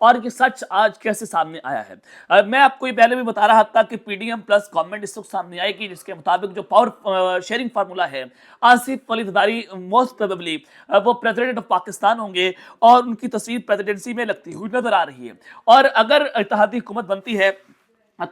اور یہ سچ آج کیسے سامنے آیا ہے؟ میں آپ کو یہ پہلے بھی بتا رہا تھا کہ P D M plus government اس وقت سامنے آئے گی، جس کے مطابق جو پاور شیئرنگ فارمولا ہے، آصف علی زرداری موسٹ پروبیبلی وہ پریزیڈنٹ آف پاکستان ہوں گے، اور ان کی تصویر پریزیڈنسی میں لگتی ہوئی نظر آ رہی ہے۔ اور اگر اتحادی حکومت بنتی ہے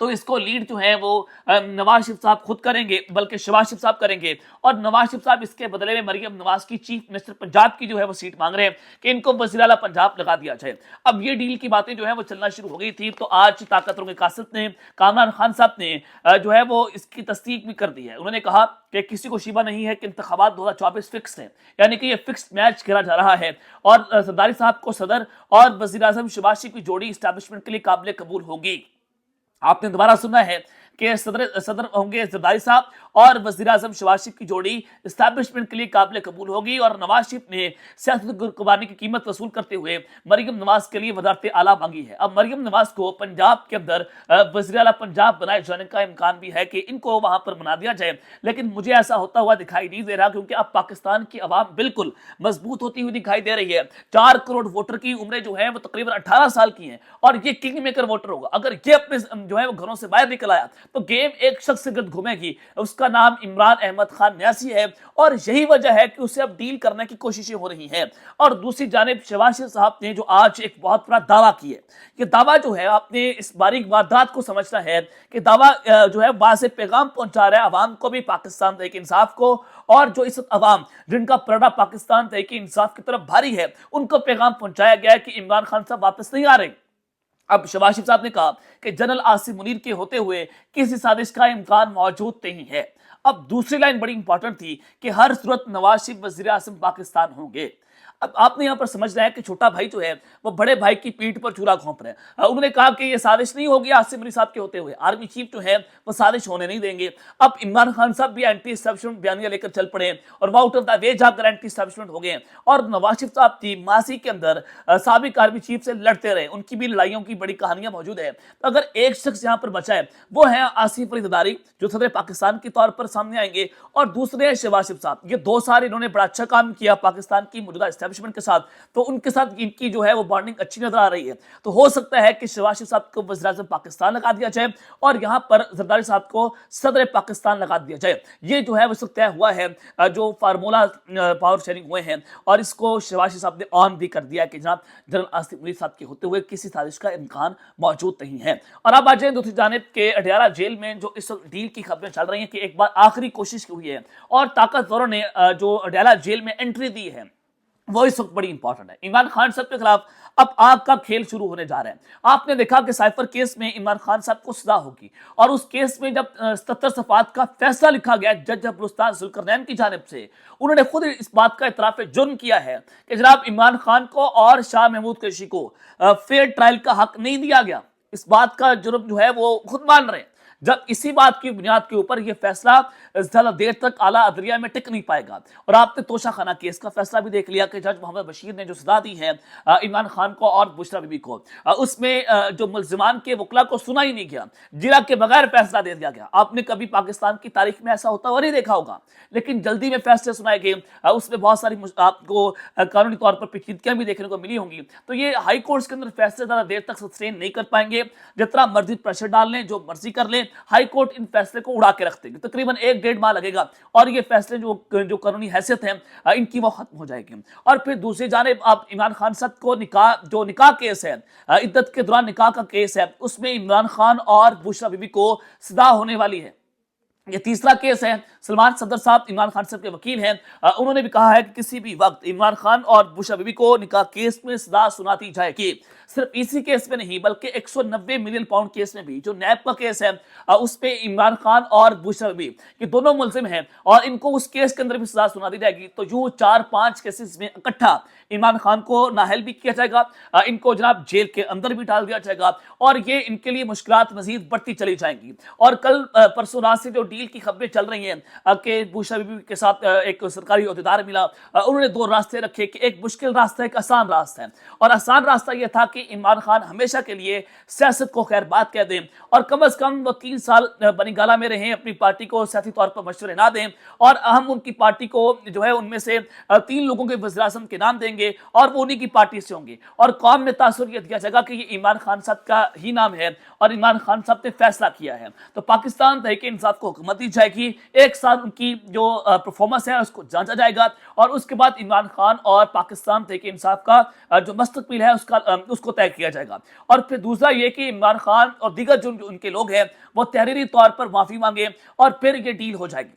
تو اس کو لیڈ جو ہے وہ نواز شریف صاحب خود کریں گے، بلکہ شہباز شریف صاحب کریں گے، اور نواز شریف صاحب اس کے بدلے میں مریم نواز کی چیف منسٹر پنجاب کی جو ہے وہ سیٹ مانگ رہے ہیں کہ ان کو وزیر اعلیٰ پنجاب لگا دیا جائے۔ اب یہ ڈیل کی باتیں جو ہیں وہ چلنا شروع ہو گئی تھی، تو آج طاقتوروں کے قاصد نے، کامران خان صاحب نے جو ہے وہ اس کی تصدیق بھی کر دی ہے۔ انہوں نے کہا کہ کسی کو شبہ نہیں ہے کہ انتخابات 2024 فکس ہیں، یعنی کہ یہ فکس میچ کھیلا جا رہا ہے، اور زرداری صاحب کو صدر اور وزیر اعظم شہباز شریف کی جوڑی اسٹیبلشمنٹ کے لیے قابل قبول ہوگی۔ آپ نے دوبارہ سنا ہے کہ صدر ہوں گے زرداری صاحب، اور وزیر اعظم شہباز شریف کی جوڑی اسٹیبلشمنٹ کے لیے قابل قبول ہوگی، اور نواز شریف نے سیاست قربانی کی قیمت وصول کرتے ہوئے مریم نواز کے لیے وزارت اعلیٰ مانگی ہے۔ اب مریم نواز کو پنجاب کے اندر وزیر اعلیٰ پنجاب بنائے جانے کا امکان بھی ہے کہ ان کو وہاں پر بنا دیا جائے، لیکن مجھے ایسا ہوتا ہوا دکھائی نہیں دے رہا، کیونکہ اب پاکستان کی عوام بالکل مضبوط ہوتی ہوئی دکھائی دے رہی ہے۔ 4 کروڑ ووٹر کی عمریں جو ہیں وہ تقریباً 18 سال کی ہیں، اور یہ کنگ میکر ووٹر ہوگا۔ اگر یہ اپنے جو ہے وہ گھروں سے باہر نکل آیا تو گیم ایک شخص سے گرد گھومے گی، اس کا نام عمران احمد خان نیاسی ہے، اور یہی وجہ ہے کہ اسے اب ڈیل کرنے کی کوششیں ہو رہی ہیں۔ اور دوسری جانب شہباز شریف صاحب نے جو آج ایک بہت بڑا دعویٰ کی ہے، یہ دعویٰ جو ہے آپ نے اس باریک واردات کو سمجھنا ہے کہ دعویٰ جو ہے واضح پیغام پہنچا رہا ہے عوام کو بھی، پاکستان تحریک انصاف کو، اور جو اس وقت عوام جن کا پردہ پاکستان تحریک انصاف کی طرف بھاری ہے، ان کو پیغام پہنچایا گیا ہے کہ عمران خان صاحب واپس نہیں آ رہے۔ اب شہباز شریف صاحب نے کہا کہ جنرل آصف منیر کے ہوتے ہوئے کسی سازش کا امکان موجود نہیں ہے۔ اب دوسری لائن بڑی امپورٹنٹ تھی کہ ہر صورت نواز شریف وزیر اعظم پاکستان ہوں گے۔ اب آپ نے یہاں پر سمجھنا ہے کہ چھوٹا بھائی جو ہے وہ بڑے بھائی کی پیٹھ پر چولہا گھونپ رہے ہیں۔ انہوں نے کہا کہ یہ سازش نہیں ہوگی آصف منیر صاحب کے ہوتے ہوئے، آرمی چیف جو ہے وہ سازش ہونے نہیں دیں گے۔ اب عمران خان صاحب بھی اینٹی اسٹیبلشمنٹ بیانیہ لے کر چل پڑے، اور وہ آؤٹ آف دا وے جا کر اینٹی اسٹیبلشمنٹ ہو گئے، اور نواز شریف صاحب تھی ماضی کے اندر سابق آرمی چیف سے لڑتے رہے، ان کی بھی لڑائیوں کی بڑی کہانیاں موجود ہے۔ تو اگر ایک شخص یہاں پر بچا ہے وہ ہے آصف علی زرداری، جو صدر پاکستان کے طور پر سامنے آئیں گے، اور دوسرے ہیں شہباز شریف صاحب۔ یہ 2 سال انہوں نے بڑا اچھا کام کیا پاکستان کی موجودہ اسٹیبلشمنٹ کے ساتھ، تو ان کے ساتھ ان کی جو ہے وہ بانڈنگ اچھی نظر آ رہی ہے۔ تو ہو سکتا ہے کہ شہباز شریف صاحب کو وزیر اعظم پاکستان لگا دیا جائے، اور یہاں پر زرداری صاحب کو صدر پاکستان لگا دیا جائے۔ یہ جو ہے وہ طے ہوا ہے، جو فارمولا پاور شیئرنگ ہوئے ہیں، اور اس کو شہباز شریف صاحب نے آن بھی کر دیا کہ جناب جنرل آصف منیر صاحب کے ہوتے ہوئے کسی سازش کا امکان موجود نہیں ہے۔ اور اب آ جائیں دوسری جانب کے اڈیالہ جیل میں جو اس وقت ڈیل کی خبریں چل رہی ہیں کہ ایک بار آخری کوشش ہوئی ہے، اور طاقتوروں نے جو اڈیالہ جیل میں انٹری دی ہے وہ اس وقت بڑی امپورٹنٹ ہے۔ عمران خان صاحب کے خلاف اب آگ کا کھیل شروع ہونے جا رہا ہے۔ آپ نے دیکھا کہ سائفر کیس میں عمران خان صاحب کو سزا ہوگی، اور اس کیس میں جب 77 صفحات کا فیصلہ لکھا گیا جج ابوالفضل ذوالقرنین کی جانب سے، انہوں نے خود اس بات کا اعتراف جرم کیا ہے کہ جناب عمران خان کو اور شاہ محمود قریشی کو فیئر ٹرائل کا حق نہیں دیا گیا۔ اس بات کا جرم جو ہے وہ خود مان رہے ہیں۔ جب اسی بات کی بنیاد کے اوپر یہ فیصلہ زیادہ دیر تک اعلیٰ عدلیہ میں ٹک نہیں پائے گا، اور آپ نے توشہ خانہ کیس کا فیصلہ بھی دیکھ لیا کہ جج محمد بشیر نے جو سزا دی ہے عمران خان کو اور بشرا بی بی کو، اس میں جو ملزمان کے وکلا کو سنا ہی نہیں گیا، جرا کے بغیر فیصلہ دے دیا گیا۔ آپ نے کبھی پاکستان کی تاریخ میں ایسا ہوتا ہوا نہیں دیکھا ہوگا، لیکن جلدی میں فیصلے سنائے گئے، اس میں بہت ساری آپ کو قانونی طور پر پیچیدگیاں بھی دیکھنے کو ملی ہوں گی۔ تو یہ ہائی کورٹس کے اندر فیصلے زیادہ دیر تک سسٹین نہیں کر پائیں گے، جتنا مرضی پریشر ڈال لیں، جو مرضی کر لیں، ہائی کورٹ ان فیصلے کو اڑا کے رکھ دیں گے۔ تقریباً 1-1.5 ماہ لگے گا، اور یہ فیصلے جو قانونی حیثیت ہیں ان کی وہ ختم ہو جائے گی۔ اور پھر دوسری جانب آپ عمران خان صاحب کو نکاح کیس ہے، عدت کے دوران نکاح کا کیس ہے، اس میں عمران خان اور بشرا بی بی کو سزا ہونے والی ہے۔ یہ تیسرا کیس ہے۔ سلمان صدر صاحب عمران خان صاحب کے وکیل ہیں، انہوں نے بھی کہا ہے کہ کسی بھی وقت عمران خان اور بشرا بی بی کو نکاح کیس میں سزا سناتی جائے گی۔ صرف اسی کیس میں نہیں بلکہ 190 ملین پاؤنڈ کیس میں بھی، جو نیب کا کیس ہے، اس پہ عمران خان اور بشرا بی بی یہ دونوں ملزم ہیں، اور ان کو اس کیس کے اندر بھی سزا سنا دی جائے گی۔ تو یوں 4-5 کیسز میں اکٹھا عمران خان کو نااہل بھی کیا جائے گا، ان کو جناب جیل کے اندر بھی ڈال دیا جائے گا، اور یہ ان کے لیے مشکلات مزید بڑھتی چلی جائیں گی۔ اور کل پرسوں رات سے جو ڈیل کی خبریں چل رہی ہیں کہ بوشا بی بی کے ساتھ ایک سرکاری عہدیدار ملا، انہوں نے دو راستے رکھے کہ ایک مشکل راستہ ایک آسان راستہ ہے، اور آسان راستہ یہ تھا کہ عمران خان ہمیشہ کے لیے سیاست کو خیر بات کہہ دیں اور کم از کم وہ 3 سال بنی گالہ میں رہیں، اپنی پارٹی کو سیاسی طور پر مشورے نہ دیں، اور ہم ان کی پارٹی کو جو ہے ان میں سے 3 لوگوں کے وزیر اعظم کے نام دیں گے اور وہ انہی کی پارٹی سے ہوں گے، اور قوم نے تاثر یہ دیا جائے گا کہ یہ عمران خان صاحب کا ہی نام ہے اور عمران خان صاحب نے فیصلہ کیا ہے، تو پاکستان تحریک انصاف کو حکومت دی جائے گی، 1 سال ان کی جو پرفارمنس ہے اس کو جانچا جائے گا، اور اس کے بعد عمران خان اور پاکستان تحریک انصاف کا جو مستقبل ہے اس کو طے کیا جائے گا۔ اور پھر دوسرا یہ کہ عمران خان اور دیگر جو ان کے لوگ ہیں وہ تحریری طور پر معافی مانگے اور پھر یہ ڈیل ہو جائے گی۔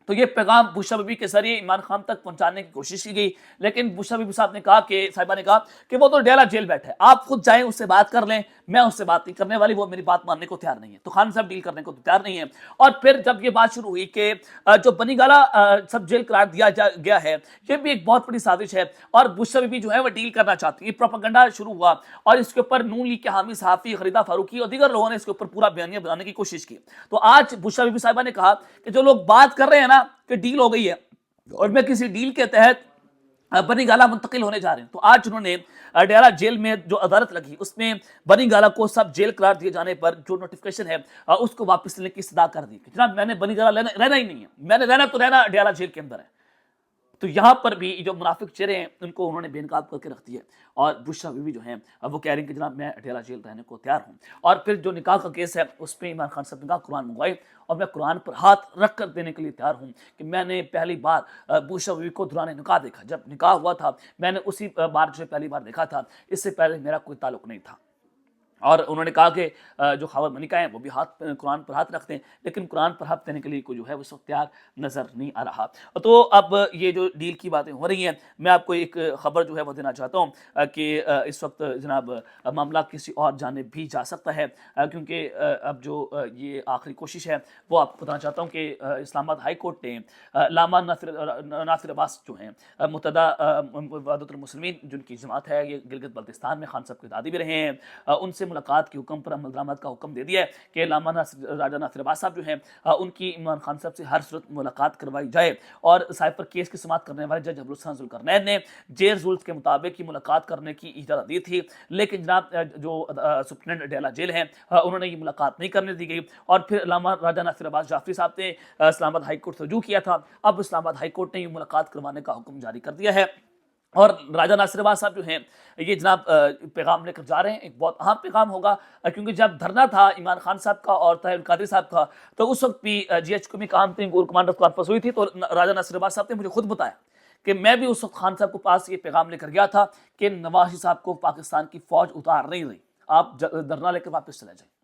تو یہ پیغام بوشا بی بی کے ذریعے عمران خان تک پہنچانے کی کوشش کی گئی، لیکن بوشا بی بی صاحبہ نے کہا کہ وہ تو ڈیلا جیل بیٹھا ہے، آپ خود جائیں اس سے بات کر لیں، میں اس سے بات نہیں کرنے والی، وہ میری بات ماننے کو تیار نہیں ہے، تو خان صاحب ڈیل کرنے کو تیار نہیں ہے۔ اور پھر جب یہ بات شروع ہوئی کہ جو بنی گالہ سب جیل قرار دیا گیا ہے یہ بھی ایک بہت بڑی سازش ہے اور بوشا بی بی جو ہے وہ ڈیل کرنا چاہتی ہے، یہ پروپیگنڈا شروع ہوا، اور اس کے اوپر نون لیگ کے حامی صحافی خلیدہ فاروقی اور دیگر لوگوں نے اس کے اوپر پورا بیانیہ بنانے کی کوشش کی۔ تو آج بوشا بی بی صاحبہ نے کہا کہ جو لوگ بات کر رہے ہیں نا کہ ڈیل ہو گئی ہے اور میں کسی ڈیل کے تحت بنی گالہ منتقل ہونے جا رہے ہیں، تو آج انہوں نے ڈیرہ جیل میں جو عدالت لگی اس میں بنی گالہ کو سب جیل قرار دیے جانے پر جو نوٹیفیکیشن ہے اس کو واپس لینے کی استدعا کر دی کہ جناب میں نے بنی گالہ رہنا ہی نہیں ہے، میں نے رہنا تو رہنا ڈیرہ جیل کے اندر ہے۔ تو یہاں پر بھی جو منافق چہرے ہیں ان کو انہوں نے بے نقاب کر کے رکھ دیا، اور بوشا بی بی جو ہیں وہ کہہ رہی ہیں کہ جناب میں ڈیرہ جیل رہنے کو تیار ہوں۔ اور پھر جو نکاح کا کیس ہے اس میں عمران خان صاحب نے کہا قرآن منگوائے اور میں قرآن پر ہاتھ رکھ کر دینے کے لیے تیار ہوں کہ میں نے پہلی بار بوشا بی بی کو دوران نکاح دیکھا، جب نکاح ہوا تھا میں نے اسی بار جو پہلی بار دیکھا تھا، اس سے پہلے میرا کوئی تعلق نہیں تھا۔ اور انہوں نے کہا کہ جو خاوند ملکہ ہیں وہ بھی قرآن پر ہاتھ رکھتے ہیں، لیکن قرآن پر ہاتھ دینے کے لیے کوئی جو ہے وہ وقت تیار نظر نہیں آ رہا۔ تو اب یہ جو ڈیل کی باتیں ہو رہی ہیں، میں آپ کو ایک خبر جو ہے وہ دینا چاہتا ہوں کہ اس وقت جناب معاملہ کسی اور جانب بھی جا سکتا ہے، کیونکہ اب جو یہ آخری کوشش ہے وہ آپ کو بتانا چاہتا ہوں کہ اسلام آباد ہائی کورٹ نے علامہ ناصر عباس جو ہیں متحدہ وحدت المسلمین جن کی جماعت ہے، یہ گلگت بلتستان میں خان صاحب کے دادی بھی رہے ہیں، ان سے ملاقات کے حکم پر عمل درآمد کا حکم دے دیا ہے کہ علامہ راجہ ناصر عباس صاحب جو ہیں ان کی عمران خان صاحب سے ہر صورت ملاقات کروائی جائے، اور سائپر کیس کی سماعت کرنے والے جج ابوالحسن ذوالقرنین نے جیل رولز کے مطابق ہی ملاقات کرنے کی اجازت دی تھی، لیکن جناب جو سپرنٹینڈنٹ ڈیلا جیل ہیں انہوں نے یہ ملاقات نہیں کرنے دی گئی، اور پھر علامہ راجہ ناصر عباس جعفری صاحب نے اسلام آباد ہائی کورٹ سے رجوع کیا تھا، اب اسلام آباد ہائی کورٹ نے یہ ملاقات کروانے کا حکم جاری کر دیا ہے۔ اور راجہ ناصر عباس صاحب جو ہیں یہ جناب پیغام لے کر جا رہے ہیں، ایک بہت اہم پیغام ہوگا، کیونکہ جب دھرنا تھا عمران خان صاحب کا اور طاہر القادری صاحب کا تو اس وقت بھی جی ایچ کیو میں کام تھی گور کمانڈر کانفرنس ہوئی تھی، تو راجہ ناصر عباس صاحب نے مجھے خود بتایا کہ میں بھی اس وقت خان صاحب کو پاس یہ پیغام لے کر گیا تھا کہ نواز شریف صاحب کو پاکستان کی فوج اتار نہیں رہی، آپ دھرنا لے کے واپس چلے جائیں۔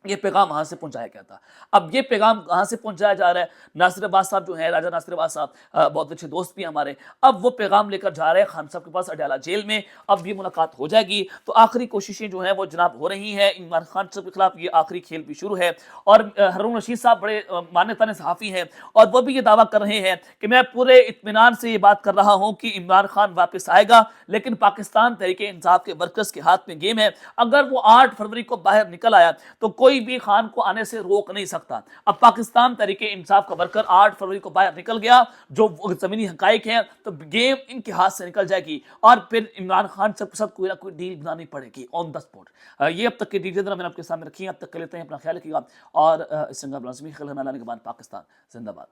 یہ پیغام وہاں سے پہنچایا گیا تھا، اب یہ پیغام کہاں سے پہنچایا جا رہا ہے؟ ناصر عباس صاحب جو ہیں راجہ ناصر عباس صاحب بہت اچھے دوست بھی ہمارے، اب وہ پیغام لے کر جا رہے ہیں خان صاحب کے پاس اڈیالہ جیل میں، اب یہ ملاقات ہو جائے گی، تو آخری کوششیں جو ہیں وہ جناب ہو رہی ہیں عمران خان صاحب کے خلاف، یہ آخری کھیل بھی شروع ہے، اور ہارون رشید صاحب بڑے مانے تانے صحافی ہیں اور وہ بھی یہ دعویٰ کر رہے ہیں کہ میں پورے اطمینان سے یہ بات کر رہا ہوں کہ عمران خان واپس آئے گا، لیکن پاکستان تحریک انصاف کے ورکرز کے ہاتھ میں گیم ہے، اگر وہ 8 فروری کو باہر نکل آیا تو کوئی بھی خان کو آنے سے روک نہیں سکتا۔ اب پاکستان تحریک انصاف کا ورکر 8 فروری کو باہر نکل گیا، جو زمینی حقائق ہیں، تو گیم ان کے ہاتھ سے نکل جائے گی اور پھر عمران خان صاحب کے ساتھ کوئی نہ کوئی ڈیل بنانی پڑے گی آن دا اسپاٹ۔ یہ اب تک کی ڈیٹیل میں نے آپ کے سامنے رکھی ہیں، اب تک کے لیتے ہیں، اپنا خیال رکھیے گا اور اس سنگا بلازمی خیال نالانے کے بعد پاکستان زندہ باد۔